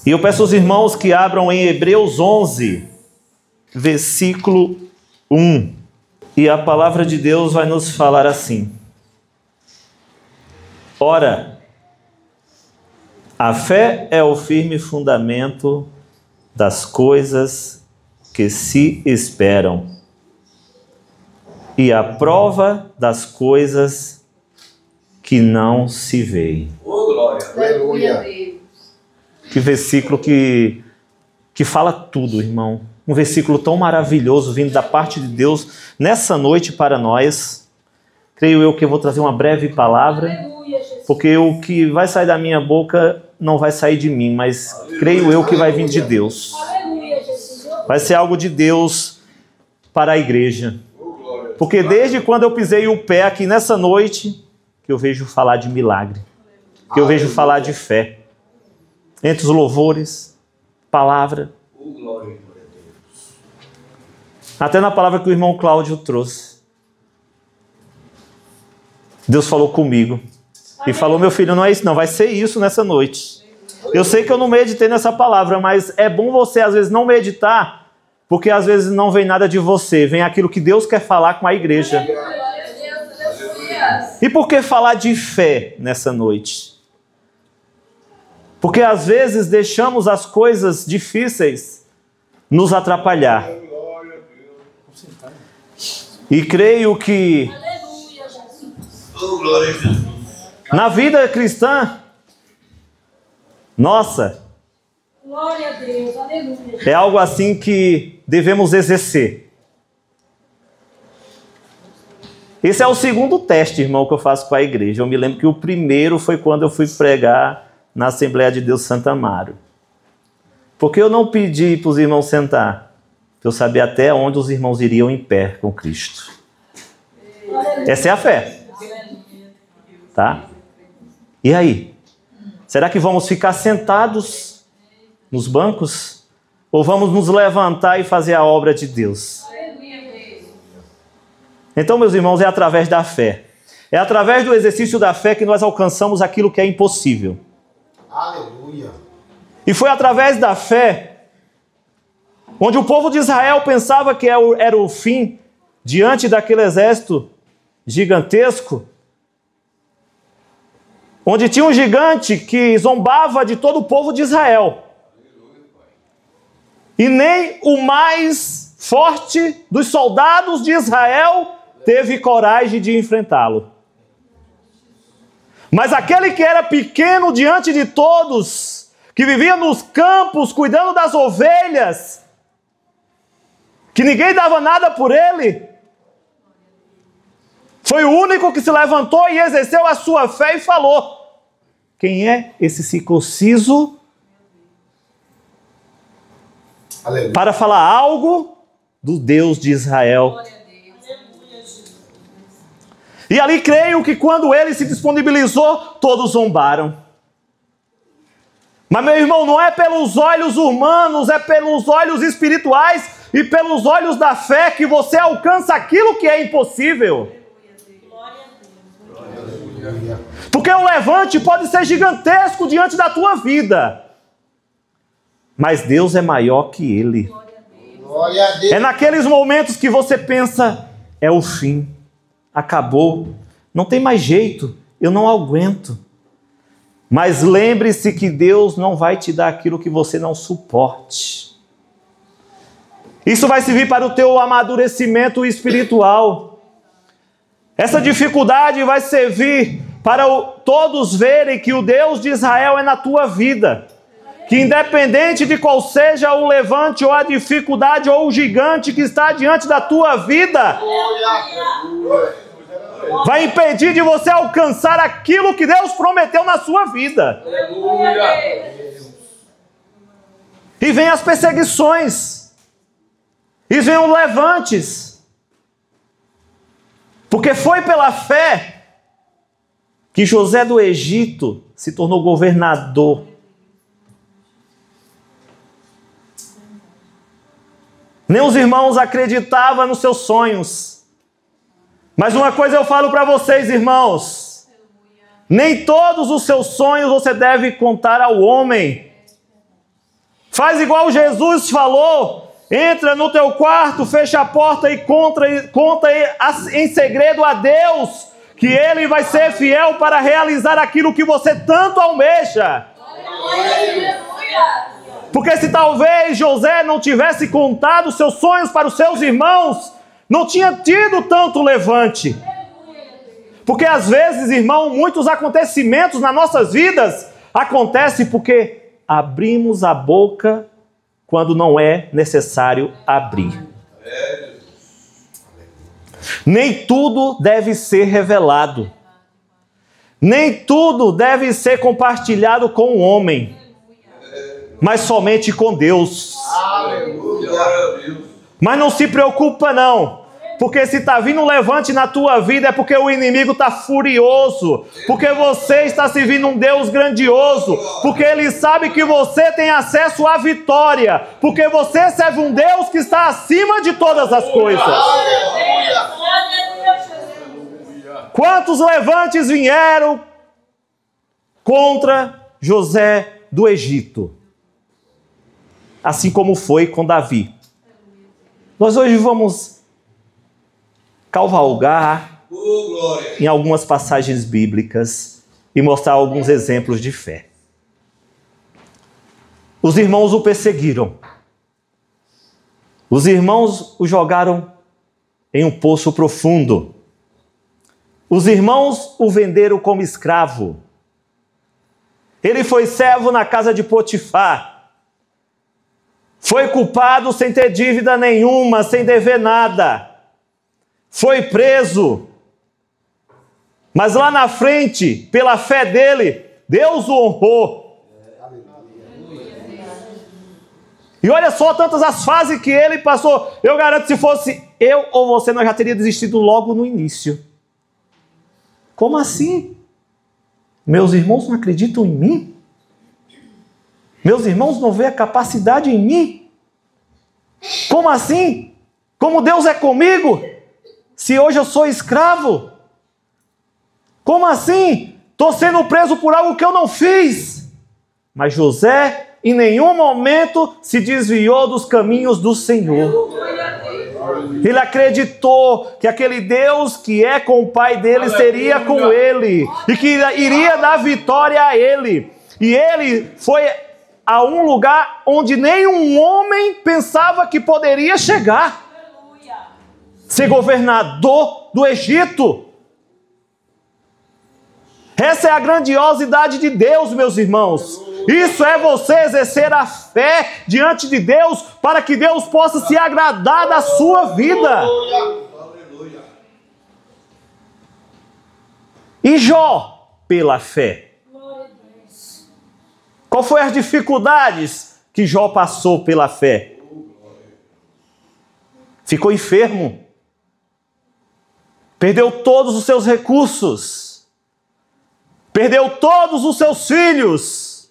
E eu peço aos irmãos que abram em Hebreus 11, versículo 1. E a palavra de Deus vai nos falar assim: ora, a fé é o firme fundamento das coisas que se esperam e a prova das coisas que não se veem. Oh, glória! Aleluia! Que versículo que fala tudo, irmão. Um versículo tão maravilhoso vindo da parte de Deus nessa noite para nós. Creio eu que eu vou trazer uma breve palavra, porque o que vai sair da minha boca não vai sair de mim, mas creio eu que vai vir de Deus. Vai ser algo de Deus para a igreja. Porque desde quando eu pisei o pé aqui nessa noite, que eu vejo falar de milagre, que eu vejo falar de fé. Entre os louvores, palavra. Até na palavra que o irmão Cláudio trouxe. Deus falou comigo. E falou: meu filho, não é isso não, vai ser isso nessa noite. Eu sei que eu não meditei nessa palavra, mas é bom você às vezes não meditar, porque às vezes não vem nada de você, vem aquilo que Deus quer falar com a igreja. E por que falar de fé nessa noite? Porque às vezes deixamos as coisas difíceis nos atrapalhar. E creio que na vida cristã, nossa, Glória a Deus, aleluia. é algo assim que devemos exercer. Esse é o segundo teste, irmão, que eu faço com a igreja. Eu me lembro que o primeiro foi quando eu fui pregar na Assembleia de Deus Santo Amaro. Porque eu não pedi para os irmãos sentar, para eu saber até onde os irmãos iriam em pé com Cristo. Essa é a fé. Tá? E aí? Será que vamos ficar sentados nos bancos? Ou vamos nos levantar e fazer a obra de Deus? Então, meus irmãos, é através da fé. É através do exercício da fé que nós alcançamos aquilo que é impossível. Aleluia! E foi através da fé, onde o povo de Israel pensava que era o fim, diante daquele exército gigantesco, onde tinha um gigante que zombava de todo o povo de Israel. E nem o mais forte dos soldados de Israel teve coragem de enfrentá-lo. Mas aquele que era pequeno diante de todos, que vivia nos campos cuidando das ovelhas, que ninguém dava nada por ele, foi o único que se levantou e exerceu a sua fé e falou: quem é esse circunciso para falar algo do Deus de Israel? E ali creio que quando ele se disponibilizou, todos zombaram. Mas, meu irmão, não é pelos olhos humanos, é pelos olhos espirituais e pelos olhos da fé que você alcança aquilo que é impossível. Porque o levante pode ser gigantesco diante da tua vida, mas Deus é maior que ele. É naqueles momentos que você pensa: é o fim, acabou, não tem mais jeito, eu não aguento. Mas lembre-se que Deus não vai te dar aquilo que você não suporte. Isso vai servir para o teu amadurecimento espiritual. Essa dificuldade vai servir para todos verem que o Deus de Israel é na tua vida. Que independente de qual seja o levante ou a dificuldade ou o gigante que está diante da tua vida, vai impedir de você alcançar aquilo que Deus prometeu na sua vida. E vem as perseguições. E vem os levantes. Porque foi pela fé que José do Egito se tornou governador. Nem os irmãos acreditavam nos seus sonhos. Mas uma coisa eu falo para vocês, irmãos. Nem todos os seus sonhos você deve contar ao homem. Faz igual Jesus falou. Entra no teu quarto, fecha a porta e conta em segredo a Deus, que Ele vai ser fiel para realizar aquilo que você tanto almeja. Porque se talvez José não tivesse contado seus sonhos para os seus irmãos, não tinha tido tanto levante. Porque às vezes, irmão, muitos acontecimentos nas nossas vidas acontecem porque abrimos a boca quando não é necessário abrir. Nem tudo deve ser revelado. Nem tudo deve ser compartilhado com o homem, mas somente com Deus. Mas não se preocupa não, porque se está vindo um levante na tua vida é porque o inimigo está furioso, porque você está servindo um Deus grandioso, porque ele sabe que você tem acesso à vitória, porque você serve um Deus que está acima de todas as coisas. Quantos levantes vieram contra José do Egito? Assim como foi com Davi. Nós hoje vamos cavalgar em algumas passagens bíblicas e mostrar alguns exemplos de fé. Os irmãos o perseguiram. Os irmãos o jogaram em um poço profundo. Os irmãos o venderam como escravo. Ele foi servo na casa de Potifar. Foi culpado sem ter dívida nenhuma, sem dever nada. Foi preso. Mas lá na frente, pela fé dele, Deus o honrou. E olha só tantas as fases que ele passou. Eu garanto, se fosse eu ou você, nós já teríamos desistido logo no início. Como assim? Meus irmãos não acreditam em mim? Meus irmãos não veem a capacidade em mim? Como assim? Como Deus é comigo? Se hoje eu sou escravo? Como assim? Estou sendo preso por algo que eu não fiz. Mas José, em nenhum momento, se desviou dos caminhos do Senhor. Ele acreditou que aquele Deus que é com o pai dele seria com ele e que iria dar vitória a ele. E ele foi a um lugar onde nenhum homem pensava que poderia chegar. Ser governador do Egito. Essa é a grandiosidade de Deus, meus irmãos. Isso é você exercer a fé diante de Deus para que Deus possa se agradar da sua vida. E Jó, pela fé. Qual foi as dificuldades que Jó passou pela fé? Ficou enfermo. Perdeu todos os seus recursos. Perdeu todos os seus filhos.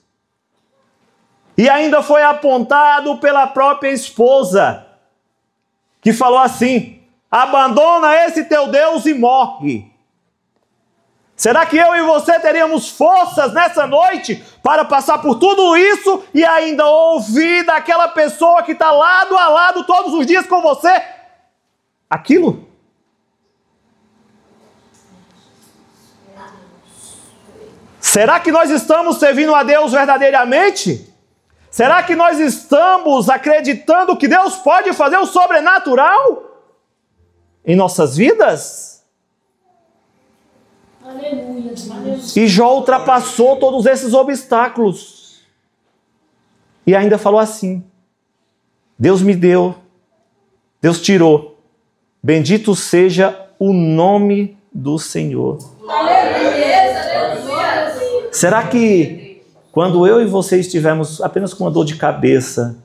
E ainda foi apontado pela própria esposa, que falou assim: abandona esse teu Deus e morre. Será que eu e você teríamos forças nessa noite para passar por tudo isso e ainda ouvir daquela pessoa que está lado a lado todos os dias com você aquilo? Será que nós estamos servindo a Deus verdadeiramente? Será que nós estamos acreditando que Deus pode fazer o sobrenatural em nossas vidas? Aleluia. E Jó ultrapassou todos esses obstáculos. E ainda falou assim: Deus me deu, Deus tirou. Bendito seja o nome do Senhor. Aleluia. Será que quando eu e você estivermos apenas com uma dor de cabeça,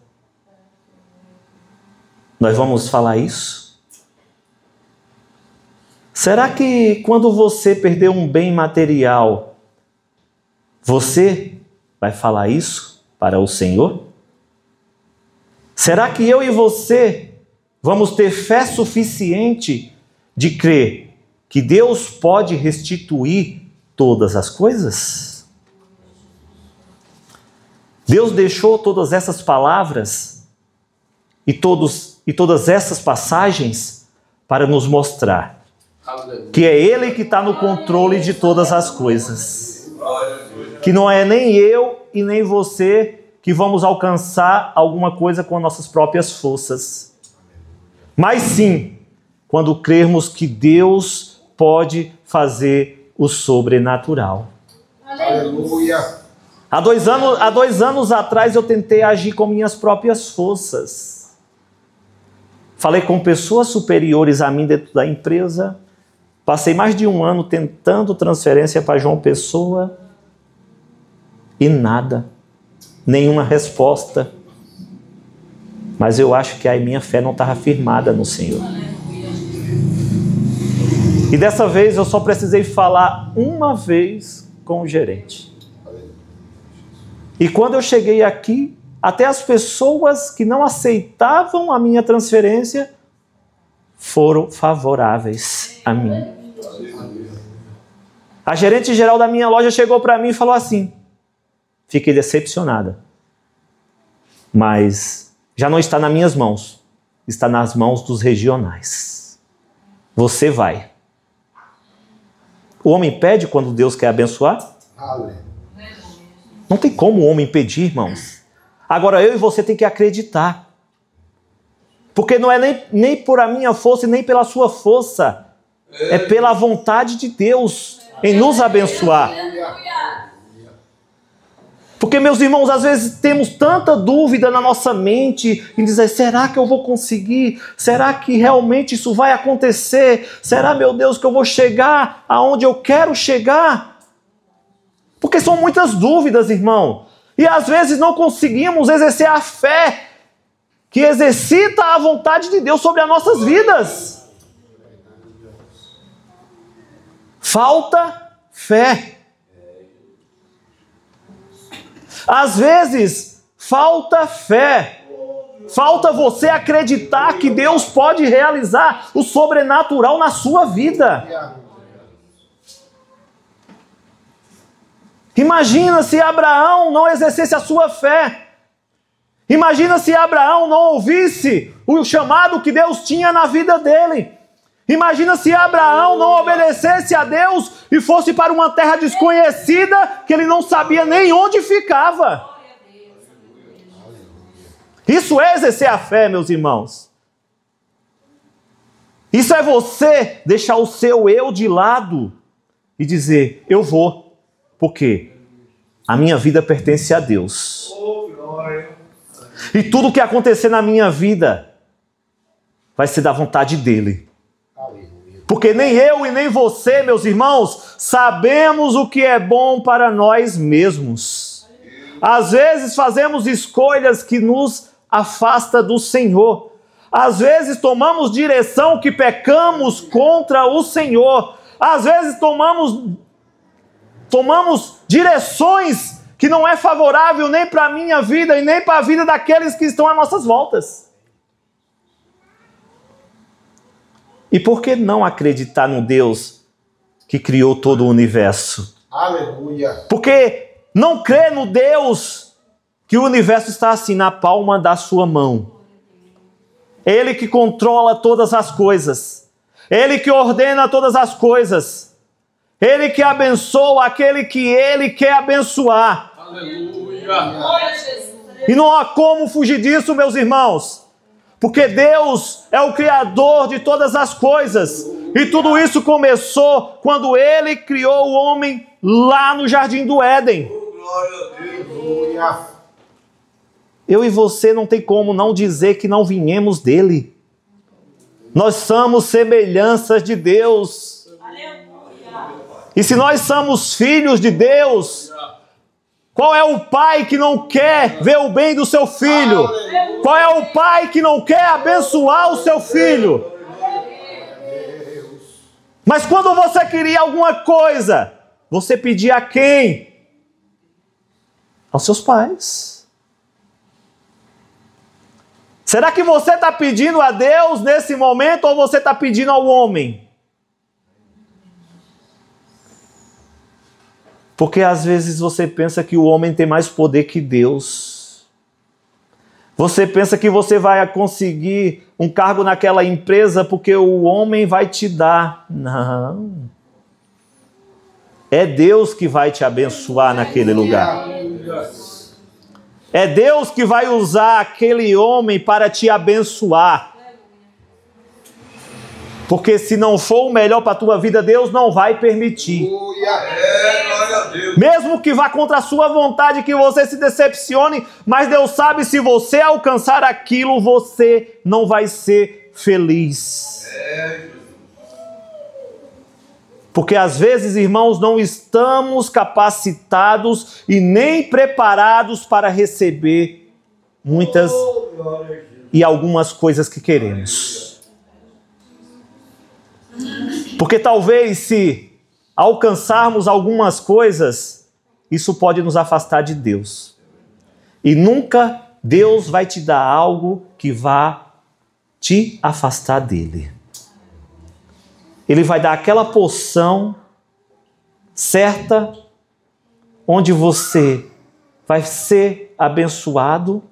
nós vamos falar isso? Será que quando você perder um bem material, você vai falar isso para o Senhor? Será que eu e você vamos ter fé suficiente de crer que Deus pode restituir todas as coisas? Deus deixou todas essas palavras e todas essas passagens para nos mostrar que é Ele que está no controle de todas as coisas. Que não é nem eu e nem você que vamos alcançar alguma coisa com nossas próprias forças. Mas sim, quando crermos que Deus pode fazer o sobrenatural. Aleluia. Há dois anos atrás eu tentei agir com minhas próprias forças. Falei com pessoas superiores a mim dentro da empresa. Passei mais de 1 ano tentando transferência para João Pessoa e nada, nenhuma resposta. Mas eu acho que a minha fé não estava firmada no Senhor. E dessa vez eu só precisei falar uma vez com o gerente. E quando eu cheguei aqui, até as pessoas que não aceitavam a minha transferência foram favoráveis a mim. A gerente geral da minha loja chegou para mim e falou assim: fiquei decepcionada, mas já não está nas minhas mãos, está nas mãos dos regionais. Você vai. O homem pede quando Deus quer abençoar? Não tem como o homem pedir, irmãos. Agora eu e você tem que acreditar. Porque não é nem por a minha força e nem pela sua força. É pela vontade de Deus em nos abençoar. Porque, meus irmãos, às vezes temos tanta dúvida na nossa mente em dizer: será que eu vou conseguir? Será que realmente isso vai acontecer? Será, meu Deus, que eu vou chegar aonde eu quero chegar? Porque são muitas dúvidas, irmão. E às vezes não conseguimos exercer a fé que exercita a vontade de Deus sobre as nossas vidas. Falta fé. Às vezes, falta fé. Falta você acreditar que Deus pode realizar o sobrenatural na sua vida. Imagina se Abraão não exercesse a sua fé. Imagina se Abraão não ouvisse o chamado que Deus tinha na vida dele. Imagina se Abraão não obedecesse a Deus e fosse para uma terra desconhecida que ele não sabia nem onde ficava. Isso é exercer a fé, meus irmãos. Isso é você deixar o seu eu de lado e dizer: eu vou, porque a minha vida pertence a Deus. E tudo que acontecer na minha vida vai ser da vontade dele. Porque nem eu e nem você, meus irmãos, sabemos o que é bom para nós mesmos. Às vezes fazemos escolhas que nos afastam do Senhor. Às vezes tomamos direção que pecamos contra o Senhor. Às vezes tomamos direções que não é favorável nem para a minha vida e nem para a vida daqueles que estão às nossas voltas. E por que não acreditar no Deus que criou todo o universo? Aleluia. Porque não crer no Deus que o universo está assim na palma da sua mão. Ele que controla todas as coisas. Ele que ordena todas as coisas. Ele que abençoa aquele que Ele quer abençoar. Aleluia. E não há como fugir disso, meus irmãos. Porque Deus é o Criador de todas as coisas. E tudo isso começou quando Ele criou o homem lá no Jardim do Éden. Eu e você não tem como não dizer que não viemos dele. Nós somos semelhanças de Deus. E se nós somos filhos de Deus, qual é o pai que não quer ver o bem do seu filho? Qual é o pai que não quer abençoar o seu filho? Mas quando você queria alguma coisa, você pedia a quem? Aos seus pais. Será que você está pedindo a Deus nesse momento ou você está pedindo ao homem? Porque às vezes você pensa que o homem tem mais poder que Deus. Você pensa que você vai conseguir um cargo naquela empresa porque o homem vai te dar. Não. É Deus que vai te abençoar naquele lugar. É Deus que vai usar aquele homem para te abençoar. Porque se não for o melhor para a tua vida, Deus não vai permitir. Mesmo que vá contra a sua vontade, que você se decepcione, mas Deus sabe, se você alcançar aquilo, você não vai ser feliz. Porque às vezes, irmãos, não estamos capacitados e nem preparados para receber muitas e algumas coisas que queremos. Porque talvez, se alcançarmos algumas coisas, isso pode nos afastar de Deus. E nunca Deus vai te dar algo que vá te afastar dele. Ele vai dar aquela porção certa, onde você vai ser abençoado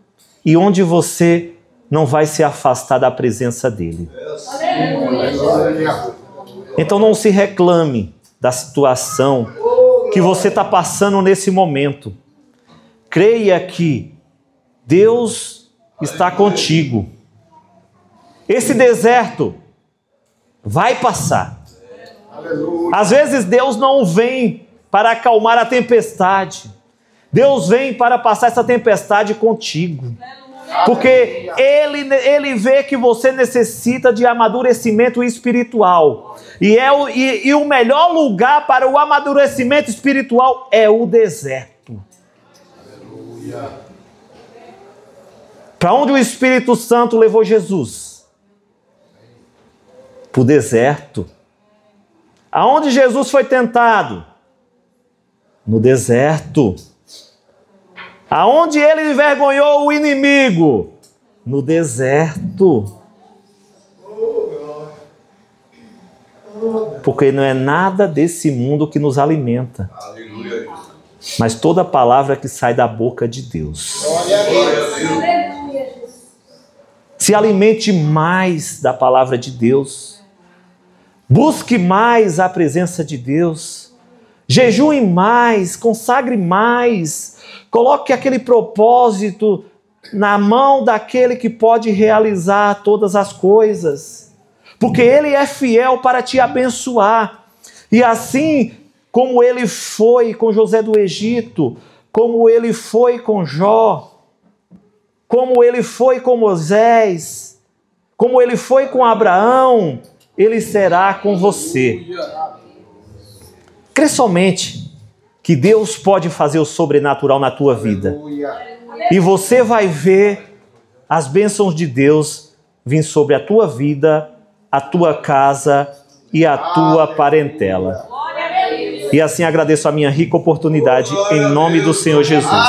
e onde você não vai se afastar da presença dele. Então não se reclame da situação que você está passando nesse momento. Creia que Deus está contigo. Esse deserto vai passar. Às vezes Deus não vem para acalmar a tempestade. Deus vem para passar essa tempestade contigo. Porque Ele vê que você necessita de amadurecimento espiritual. E o melhor lugar para o amadurecimento espiritual é o deserto. Para onde o Espírito Santo levou Jesus? Para o deserto. Aonde Jesus foi tentado? No deserto. Aonde ele envergonhou o inimigo? No deserto. Porque não é nada desse mundo que nos alimenta. Mas toda palavra que sai da boca de Deus. Se alimente mais da palavra de Deus. Busque mais a presença de Deus. Jejue mais, consagre mais. Coloque aquele propósito na mão daquele que pode realizar todas as coisas. Porque Ele é fiel para te abençoar. E assim como Ele foi com José do Egito, como Ele foi com Jó, como Ele foi com Moisés, como Ele foi com Abraão, Ele será com você. Crê somente que Deus pode fazer o sobrenatural na tua vida. E você vai ver as bênçãos de Deus vir sobre a tua vida, a tua casa e a tua parentela. E assim agradeço a minha rica oportunidade em nome do Senhor Jesus.